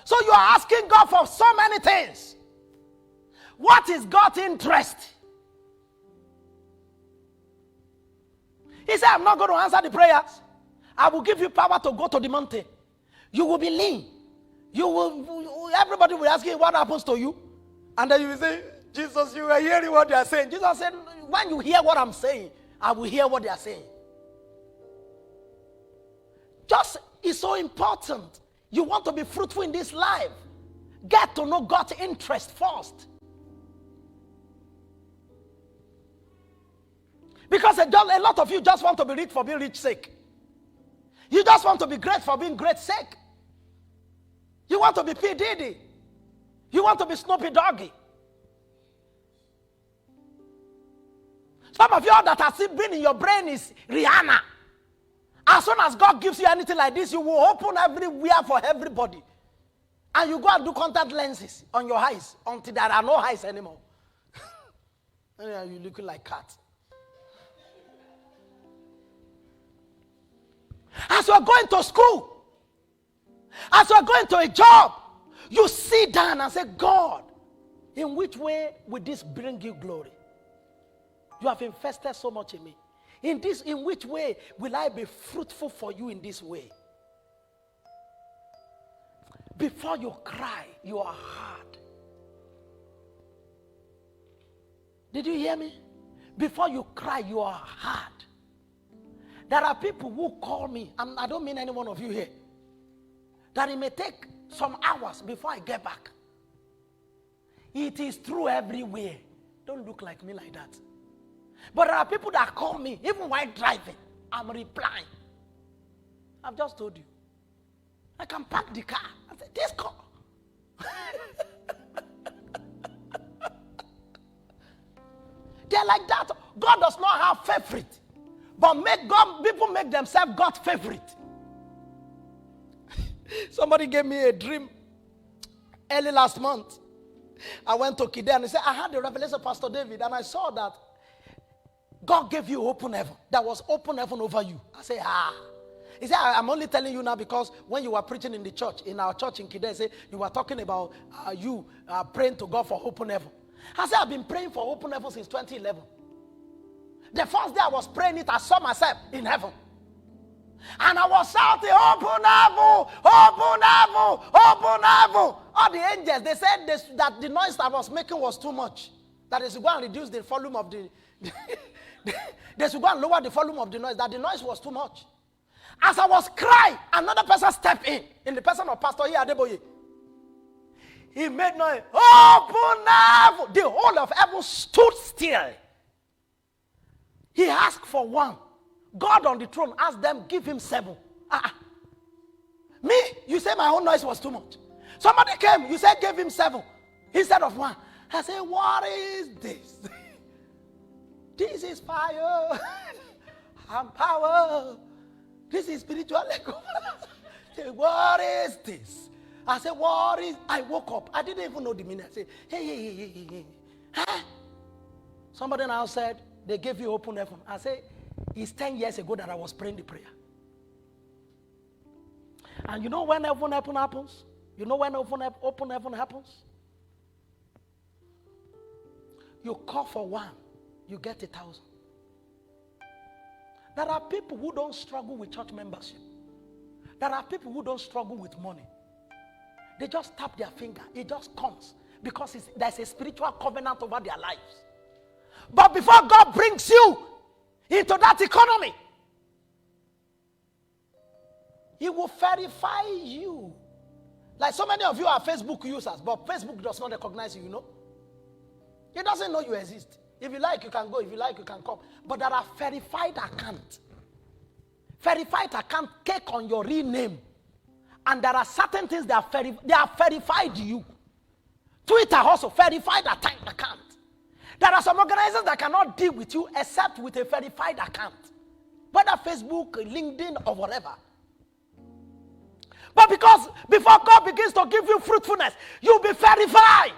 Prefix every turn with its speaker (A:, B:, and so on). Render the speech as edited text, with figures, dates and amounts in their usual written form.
A: So you are asking God for so many things. What is God's interest? He said, I'm not going to answer the prayers. I will give you power to go to the mountain. You will be lean. Everybody will ask you what happens to you. And then you will say, Jesus, you are hearing what they are saying. Jesus said, when you hear what I'm saying, I will hear what they are saying. Just, it's so important. You want to be fruitful in this life. Get to know God's interest first. Because a lot of you just want to be rich for being rich sake. You just want to be great for being great sake. You want to be P. Diddy. You want to be Snoopy Doggy. Some of you that are still been in your brain is Rihanna. As soon as God gives you anything like this, you will open everywhere for everybody. And you go and do contact lenses on your eyes until there are no eyes anymore. And you're looking like cats. As you're going to school, as you're going to a job, you sit down and say, God, in which way will this bring you glory? You have invested so much in me. In which way will I be fruitful for you in this way? Before you cry, you are hard. Did you hear me? Before you cry, you are hard. There are people who call me, and I don't mean any one of you here, that it may take some hours before I get back. It is true everywhere. Don't look like me like that. But there are people that call me, even while driving, I'm replying. I've just told you. I can park the car. I say, this car. They're like that. God does not have favorite. But people make themselves God's favorite. Somebody gave me a dream early last month. I went to Kide and he said, I had the revelation, Pastor David, and I saw that God gave you open heaven. There was open heaven over you. I said, He said, I'm only telling you now because when you were preaching in the church, in our church in Kide, say you were talking about you praying to God for open heaven. I said, I've been praying for open heaven since 2011. The first day I was praying it, I saw myself in heaven. And I was shouting, open heaven, open heaven, open heaven. All the angels, they said that the noise I was making was too much. That they should go and reduce the volume of the... they should go and lower the volume of the noise. That the noise was too much. As I was crying, another person stepped in the person of Pastor Adeboye. He made noise, open heaven. The whole of heaven stood still. He asked for one. God on the throne asked them, give him 7. Me, you say my own noise was too much. Somebody came, you said give him 7 instead of 1. I said, what is this? This is fire and power. This is spiritual. What is this? I said, what is? I woke up. I didn't even know the meaning. I said, hey. Huh? Somebody now said, they gave you open heaven. I said, it's 10 years ago that I was praying the prayer. And you know when open heaven happens? You know when open heaven happens? You call for 1, you get 1,000. There are people who don't struggle with church membership. There are people who don't struggle with money. They just tap their finger. It just comes because there's a spiritual covenant over their lives. But before God brings you into that economy, He will verify you. Like so many of you are Facebook users, but Facebook does not recognize you, you know. It doesn't know you exist. If you like, you can go. If you like, you can come. But there are verified accounts. Verified account take on your real name. And there are certain things that they are verified you. Twitter also verified account. There are some organizations that cannot deal with you except with a verified account. Whether Facebook, LinkedIn, or whatever. But because before God begins to give you fruitfulness, you'll be verified.